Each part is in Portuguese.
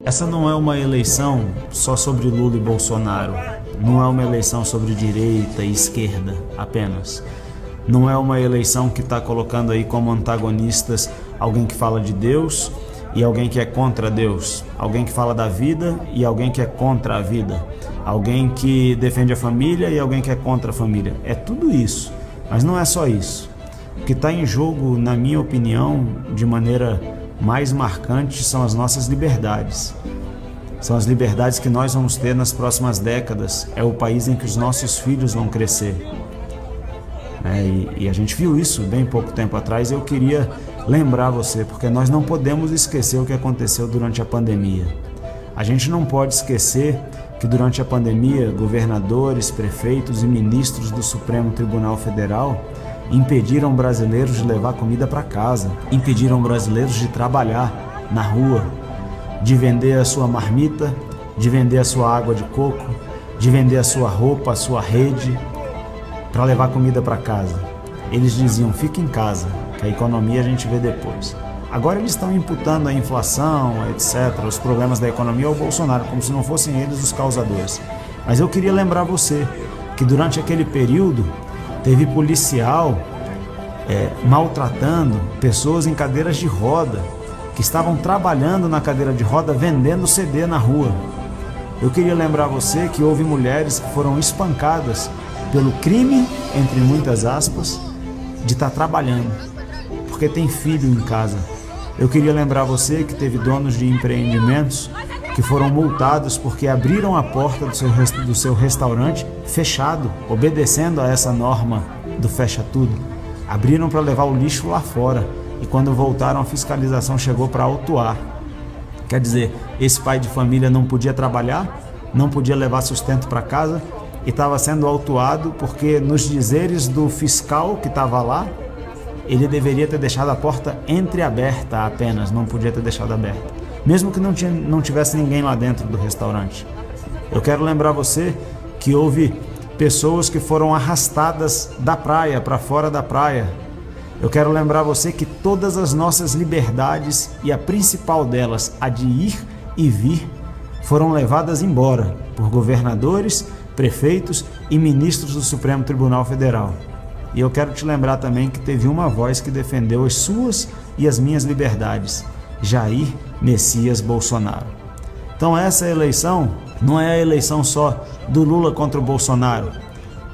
Essa não é uma eleição só sobre Lula e Bolsonaro. Não é uma eleição sobre direita e esquerda apenas. Não é uma eleição que está colocando aí como antagonistas alguém que fala de Deus e alguém que é contra Deus. Alguém que fala da vida e alguém que é contra a vida. Alguém que defende a família e alguém que é contra a família. É tudo isso, mas não é só isso. O que está em jogo, na minha opinião, de maneira mais marcante, são as nossas liberdades. São as liberdades que nós vamos ter nas próximas décadas. É o país em que os nossos filhos vão crescer. E a gente viu isso bem pouco tempo atrás. Eu queria lembrar você, porque nós não podemos esquecer o que aconteceu durante a pandemia. A gente não pode esquecer que durante a pandemia, governadores, prefeitos e ministros do Supremo Tribunal Federal impediram brasileiros de levar comida para casa, impediram brasileiros de trabalhar na rua, de vender a sua marmita, de vender a sua água de coco, de vender a sua roupa, a sua rede, para levar comida para casa. Eles diziam, fique em casa, que a economia a gente vê depois. Agora eles estão imputando a inflação, etc., os problemas da economia ao Bolsonaro, como se não fossem eles os causadores. Mas eu queria lembrar você que durante aquele período teve policial maltratando pessoas em cadeiras de roda, que estavam trabalhando na cadeira de roda vendendo CD na rua. Eu queria lembrar você que houve mulheres que foram espancadas pelo crime, entre muitas aspas, de estar trabalhando, porque tem filho em casa. Eu queria lembrar você que teve donos de empreendimentos que foram multados porque abriram a porta do seu restaurante fechado, obedecendo a essa norma do fecha tudo. Abriram para levar o lixo lá fora e quando voltaram a fiscalização chegou para autuar. Quer dizer, esse pai de família não podia trabalhar, não podia levar sustento para casa e estava sendo autuado porque nos dizeres do fiscal que estava lá, ele deveria ter deixado a porta entreaberta apenas, não podia ter deixado aberta, mesmo que não tivesse ninguém lá dentro do restaurante. Eu quero lembrar você que houve pessoas que foram arrastadas da praia para fora da praia. Eu quero lembrar você que todas as nossas liberdades, e a principal delas, a de ir e vir, foram levadas embora por governadores, prefeitos e ministros do Supremo Tribunal Federal. E eu quero te lembrar também que teve uma voz que defendeu as suas e as minhas liberdades, Jair Messias Bolsonaro. Então essa eleição não é a eleição só do Lula contra o Bolsonaro,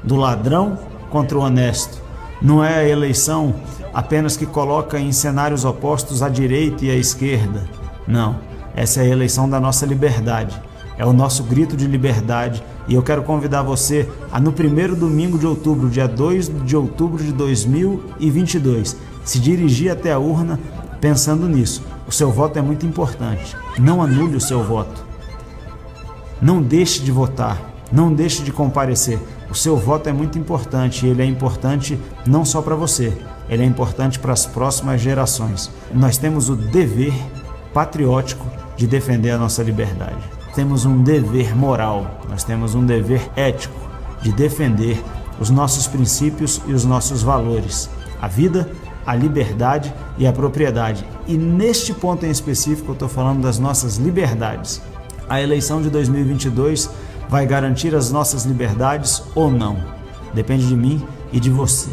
do ladrão contra o honesto. Não é a eleição apenas que coloca em cenários opostos a direita e a esquerda. Não, essa é a eleição da nossa liberdade. É o nosso grito de liberdade e eu quero convidar você a no primeiro domingo de outubro, dia 2 de outubro de 2022, se dirigir até a urna pensando nisso. O seu voto é muito importante. Não anule o seu voto. Não deixe de votar. Não deixe de comparecer. O seu voto é muito importante e ele é importante não só para você. Ele é importante para as próximas gerações. Nós temos o dever patriótico de defender a nossa liberdade. Temos um dever moral, nós temos um dever ético de defender os nossos princípios e os nossos valores, a vida, a liberdade e a propriedade. E neste ponto em específico eu estou falando das nossas liberdades. A eleição de 2022 vai garantir as nossas liberdades ou não? Depende de mim e de você.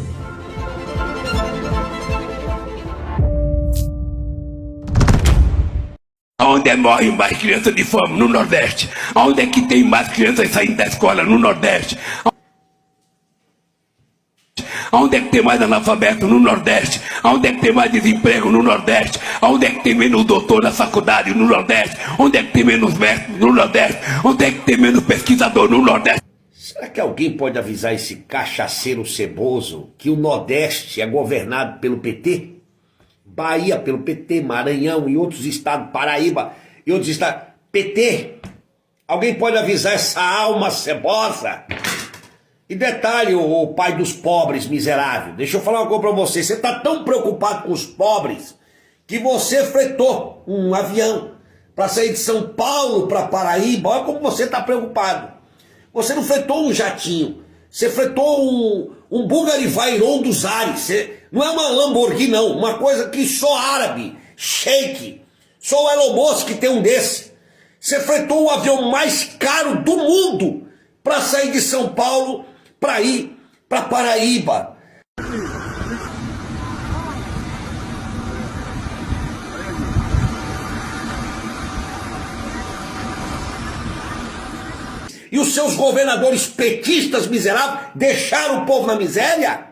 Onde morrem mais crianças de fome? No Nordeste. Onde é que tem mais crianças saindo da escola? No Nordeste. Onde é que tem mais analfabeto? No Nordeste. Onde é que tem mais desemprego? No Nordeste. Onde é que tem menos doutor na faculdade? No Nordeste. Onde é que tem menos mestre? No Nordeste. Onde é que tem menos pesquisador? No Nordeste. Será que alguém pode avisar esse cachaceiro ceboso que o Nordeste é governado pelo PT? Bahia pelo PT, Maranhão e outros estados, Paraíba e outros estados, PT. Alguém pode avisar essa alma cebosa? E detalhe, o pai dos pobres miserável, deixa eu falar uma coisa pra você, você tá tão preocupado com os pobres que você fretou um avião para sair de São Paulo para Paraíba. Olha como você tá preocupado. Você não fretou um jatinho, você fretou um Bugatti Veyron dos ares. Não é uma Lamborghini não, uma coisa que só árabe, sheik, só o Elon Musk que tem um desse. Você fretou o avião mais caro do mundo para sair de São Paulo para ir para Paraíba. E os seus governadores petistas miseráveis deixaram o povo na miséria?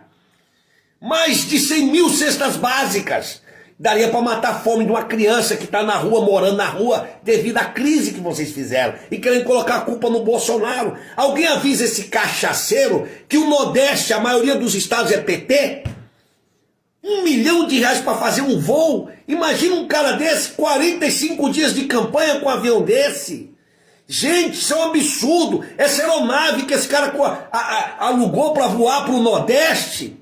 Mais de 100 mil cestas básicas. Daria para matar a fome de uma criança que está na rua, morando na rua, devido à crise que vocês fizeram. E querem colocar a culpa no Bolsonaro. Alguém avisa esse cachaceiro que o Nordeste, a maioria dos estados é PT? R$1 milhão para fazer um voo? Imagina um cara desse, 45 dias de campanha com um avião desse. Gente, isso é um absurdo. Essa aeronave que esse cara alugou para voar para o Nordeste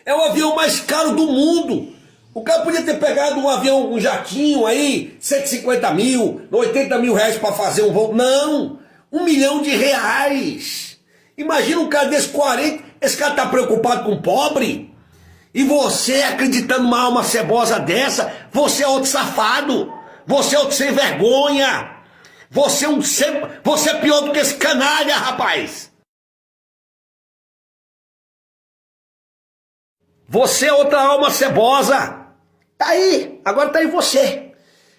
é o avião mais caro do mundo. O cara podia ter pegado um avião, um jatinho aí, 150 mil, 80 mil reais para fazer um voo. Não, R$1 milhão. Imagina um cara desse 40, esse cara tá preocupado com o pobre? E você acreditando numa alma cebosa dessa, você é outro safado, você é outro sem vergonha. Você é pior do que esse canalha, rapaz. Você é outra alma cebosa. Tá aí, agora tá aí você.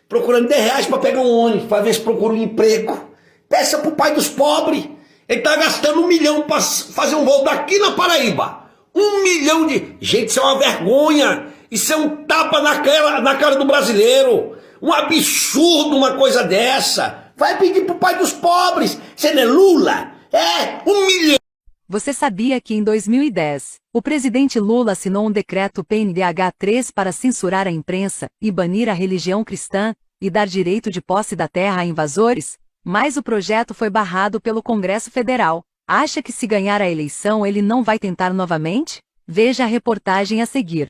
Procurando R$10 para pegar um ônibus, para ver se procura um emprego. Peça pro pai dos pobres. Ele tá gastando R$1 milhão para fazer um voo daqui na Paraíba. R$1 milhão de... Gente, isso é uma vergonha. Isso é um tapa na cara do brasileiro. Um absurdo uma coisa dessa. Vai pedir pro pai dos pobres. Você não é Lula? É, R$1 milhão. Você sabia que em 2010, o presidente Lula assinou um decreto PNDH 3 para censurar a imprensa e banir a religião cristã e dar direito de posse da terra a invasores? Mas o projeto foi barrado pelo Congresso Federal. Acha que se ganhar a eleição ele não vai tentar novamente? Veja a reportagem a seguir.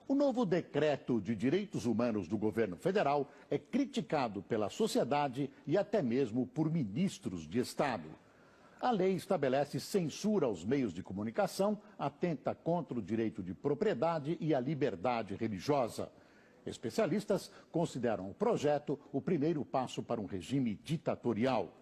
O novo decreto de direitos humanos do governo federal é criticado pela sociedade e até mesmo por ministros de Estado. A lei estabelece censura aos meios de comunicação, atenta contra o direito de propriedade e a liberdade religiosa. Especialistas consideram o projeto o primeiro passo para um regime ditatorial.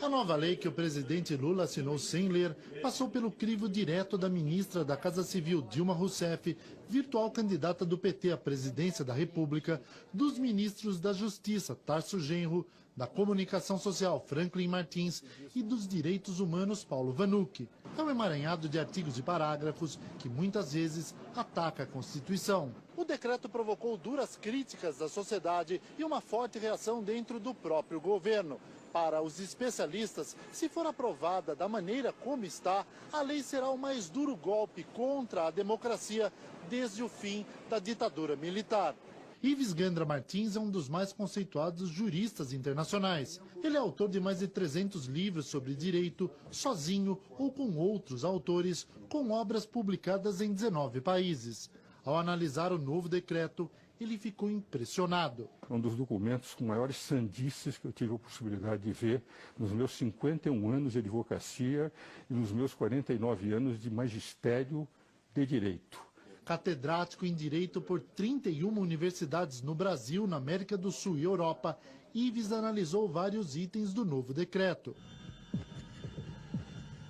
A nova lei que o presidente Lula assinou sem ler passou pelo crivo direto da ministra da Casa Civil, Dilma Rousseff, virtual candidata do PT à presidência da República, dos ministros da Justiça, Tarso Genro, da Comunicação Social, Franklin Martins, e dos Direitos Humanos, Paulo Vanucci. É um emaranhado de artigos e parágrafos que muitas vezes ataca a Constituição. O decreto provocou duras críticas da sociedade e uma forte reação dentro do próprio governo. Para os especialistas, se for aprovada da maneira como está, a lei será o mais duro golpe contra a democracia desde o fim da ditadura militar. Ives Gandra Martins é um dos mais conceituados juristas internacionais. Ele é autor de mais de 300 livros sobre direito, sozinho ou com outros autores, com obras publicadas em 19 países. Ao analisar o novo decreto, ele ficou impressionado. Um dos documentos com maiores sandices que eu tive a possibilidade de ver nos meus 51 anos de advocacia e nos meus 49 anos de magistério de direito. Catedrático em Direito por 31 universidades no Brasil, na América do Sul e Europa, Ives analisou vários itens do novo decreto.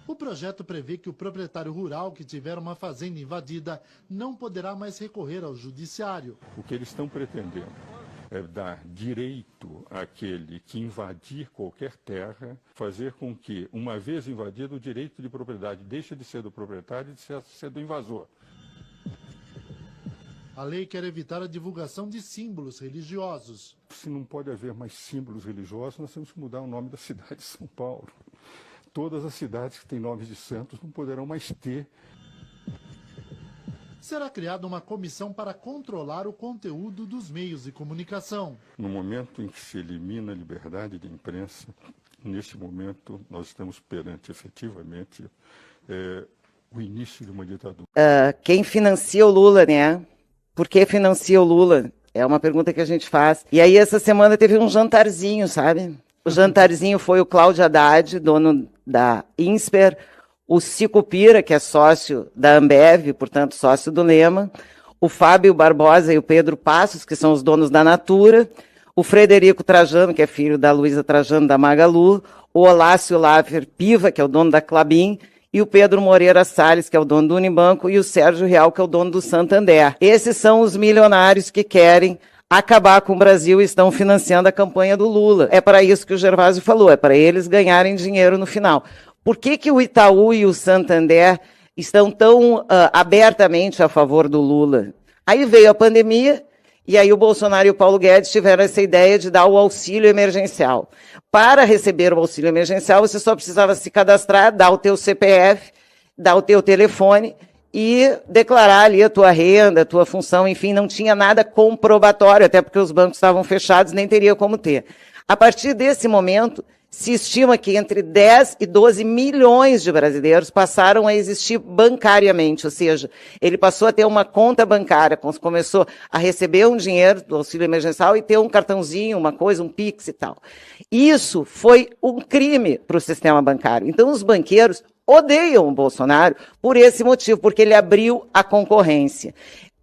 O projeto prevê que o proprietário rural que tiver uma fazenda invadida não poderá mais recorrer ao judiciário. O que eles estão pretendendo é dar direito àquele que invadir qualquer terra, fazer com que, uma vez invadido, o direito de propriedade deixe de ser do proprietário e de ser do invasor. A lei quer evitar a divulgação de símbolos religiosos. Se não pode haver mais símbolos religiosos, nós temos que mudar o nome da cidade de São Paulo. Todas as cidades que têm nomes de santos não poderão mais ter. Será criada uma comissão para controlar o conteúdo dos meios de comunicação. No momento em que se elimina a liberdade de imprensa, neste momento nós estamos perante, efetivamente, o início de uma ditadura. Quem financia o Lula, né? Por que financia o Lula? É uma pergunta que a gente faz. E aí, essa semana teve um jantarzinho, sabe? O jantarzinho foi o Cláudio Haddad, dono da Insper, o Sicupira, que é sócio da Ambev, portanto, sócio do Lema, o Fábio Barbosa e o Pedro Passos, que são os donos da Natura, o Frederico Trajano, que é filho da Luísa Trajano, da Magalu, o Olácio Laffer Piva, que é o dono da Klabin, e o Pedro Moreira Salles, que é o dono do Unibanco, e o Sérgio Real, que é o dono do Santander. Esses são os milionários que querem acabar com o Brasil e estão financiando a campanha do Lula. É para isso que o Gervásio falou, é para eles ganharem dinheiro no final. Por que que o Itaú e o Santander estão tão abertamente a favor do Lula? Aí veio a pandemia, e aí o Bolsonaro e o Paulo Guedes tiveram essa ideia de dar o auxílio emergencial. Para receber o auxílio emergencial, você só precisava se cadastrar, dar o teu CPF, dar o teu telefone e declarar ali a tua renda, a tua função, enfim, não tinha nada comprobatório, até porque os bancos estavam fechados, nem teria como ter. A partir desse momento, se estima que entre 10 e 12 milhões de brasileiros passaram a existir bancariamente, ou seja, ele passou a ter uma conta bancária, começou a receber um dinheiro do auxílio emergencial e ter um cartãozinho, uma coisa, um Pix e tal. Isso foi um crime para o sistema bancário. Então, os banqueiros odeiam o Bolsonaro por esse motivo, porque ele abriu a concorrência.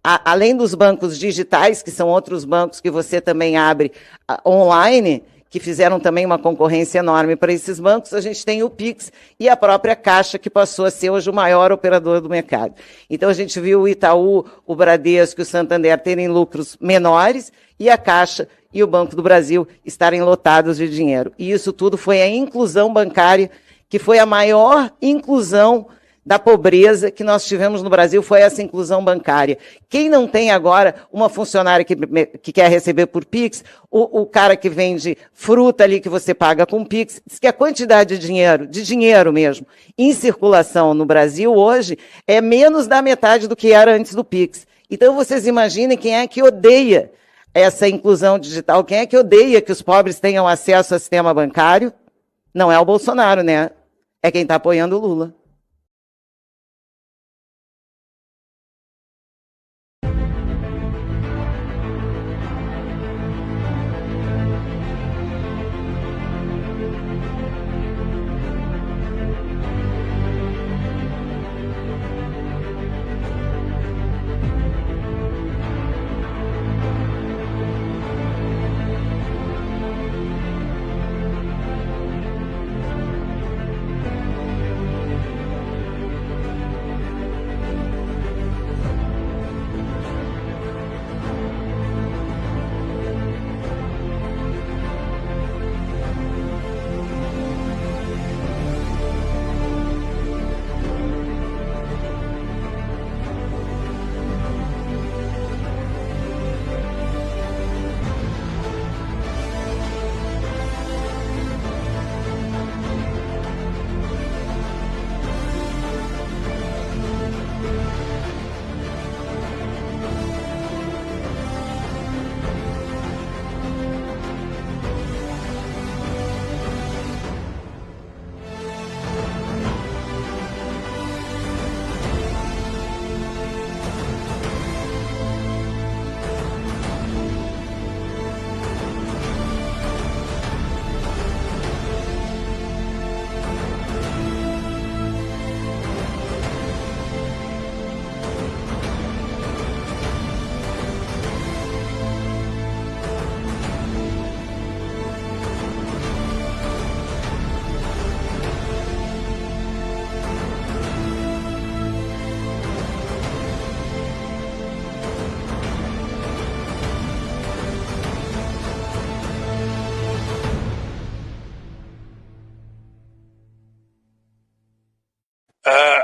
Além dos bancos digitais, que são outros bancos que você também abre online, que fizeram também uma concorrência enorme para esses bancos, a gente tem o Pix e a própria Caixa, que passou a ser hoje o maior operador do mercado. Então, a gente viu o Itaú, o Bradesco e o Santander terem lucros menores e a Caixa e o Banco do Brasil estarem lotados de dinheiro. E isso tudo foi a inclusão bancária, que foi a maior inclusão da pobreza que nós tivemos no Brasil, foi essa inclusão bancária. Quem não tem agora uma funcionária que quer receber por Pix, o cara que vende fruta ali que você paga com Pix, diz que a quantidade de dinheiro mesmo, em circulação no Brasil hoje, é menos da metade do que era antes do Pix. Então vocês imaginem quem é que odeia essa inclusão digital, quem é que odeia que os pobres tenham acesso ao sistema bancário? Não é o Bolsonaro, né? É quem está apoiando o Lula.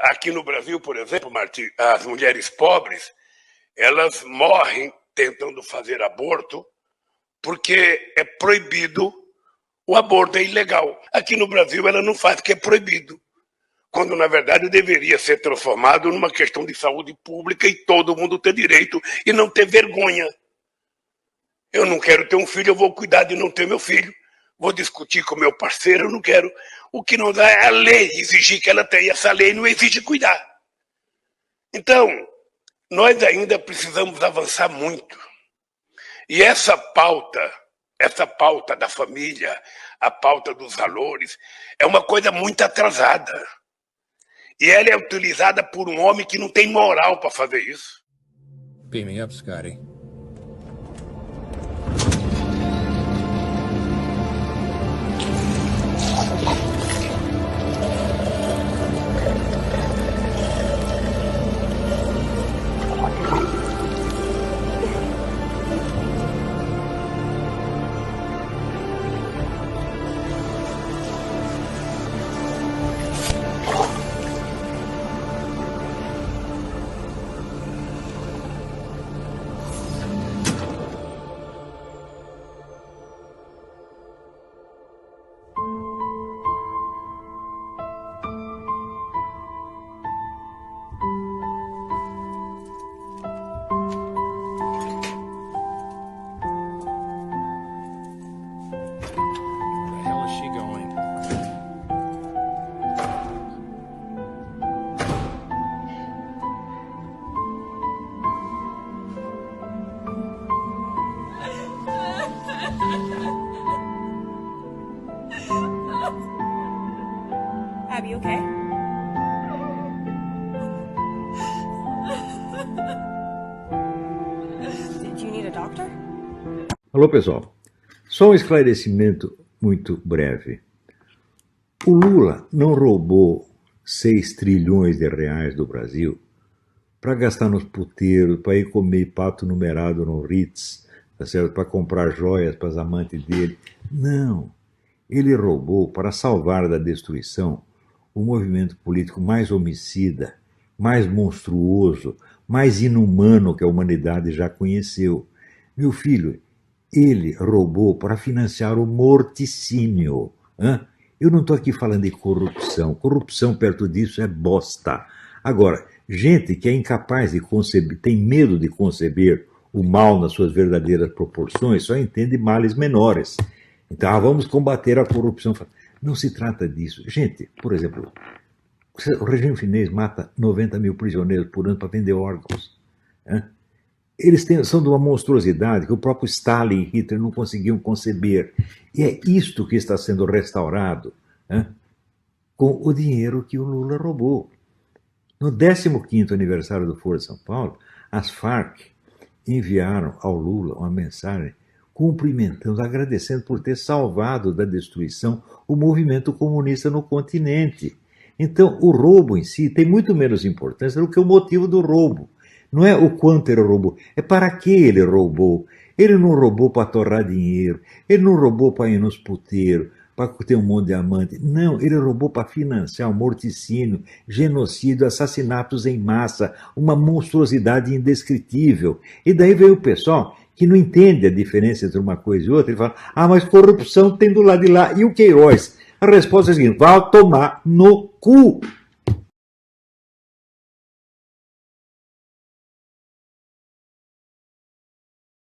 Aqui no Brasil, por exemplo, Martim, as mulheres pobres, elas morrem tentando fazer aborto porque é proibido, o aborto é ilegal. Aqui no Brasil ela não faz porque é proibido, quando na verdade deveria ser transformado numa questão de saúde pública e todo mundo ter direito e não ter vergonha. Eu não quero ter um filho, eu vou cuidar de não ter meu filho. Vou discutir com meu parceiro, eu não quero. O que não dá é a lei exigir que ela tenha. Essa lei não exige cuidar. Então, nós ainda precisamos avançar muito. E essa pauta da família, a pauta dos valores, é uma coisa muito atrasada. E ela é utilizada por um homem que não tem moral para fazer isso. Beam me up, Scotty. you okay? Did you need a doctor? Alô, pessoal. Só um esclarecimento muito breve. O Lula não roubou 6 trilhões de reais do Brasil para gastar nos puteiros, para ir comer pato numerado no Ritz, tá certo? Para comprar joias para as amantes dele. Não. Ele roubou para salvar da destruição o movimento político mais homicida, mais monstruoso, mais inumano que a humanidade já conheceu. Meu filho, ele roubou para financiar o morticínio. Eu não estou aqui falando de corrupção. Corrupção perto disso é bosta. Agora, gente que é incapaz de conceber, tem medo de conceber o mal nas suas verdadeiras proporções, só entende males menores. Então, vamos combater a corrupção. Não se trata disso. Gente, por exemplo, o regime chinês mata 90 mil prisioneiros por ano para vender órgãos. Eles são de uma monstruosidade que o próprio Stalin e Hitler não conseguiam conceber. E é isto que está sendo restaurado com o dinheiro que o Lula roubou. No 15º aniversário do Foro de São Paulo, as Farc enviaram ao Lula uma mensagem cumprimentando, agradecendo por ter salvado da destruição o movimento comunista no continente. Então, o roubo em si tem muito menos importância do que o motivo do roubo. Não é o quanto ele roubou, é para que ele roubou. Ele não roubou para torrar dinheiro, ele não roubou para ir nos puteiros, para ter um monte de amante. Não, ele roubou para financiar o morticínio, genocídio, assassinatos em massa, uma monstruosidade indescritível. E daí veio o pessoal que não entende a diferença entre uma coisa e outra, e fala, mas corrupção tem do lado de lá. E o Queiroz? A resposta é a seguinte, vai tomar no cu.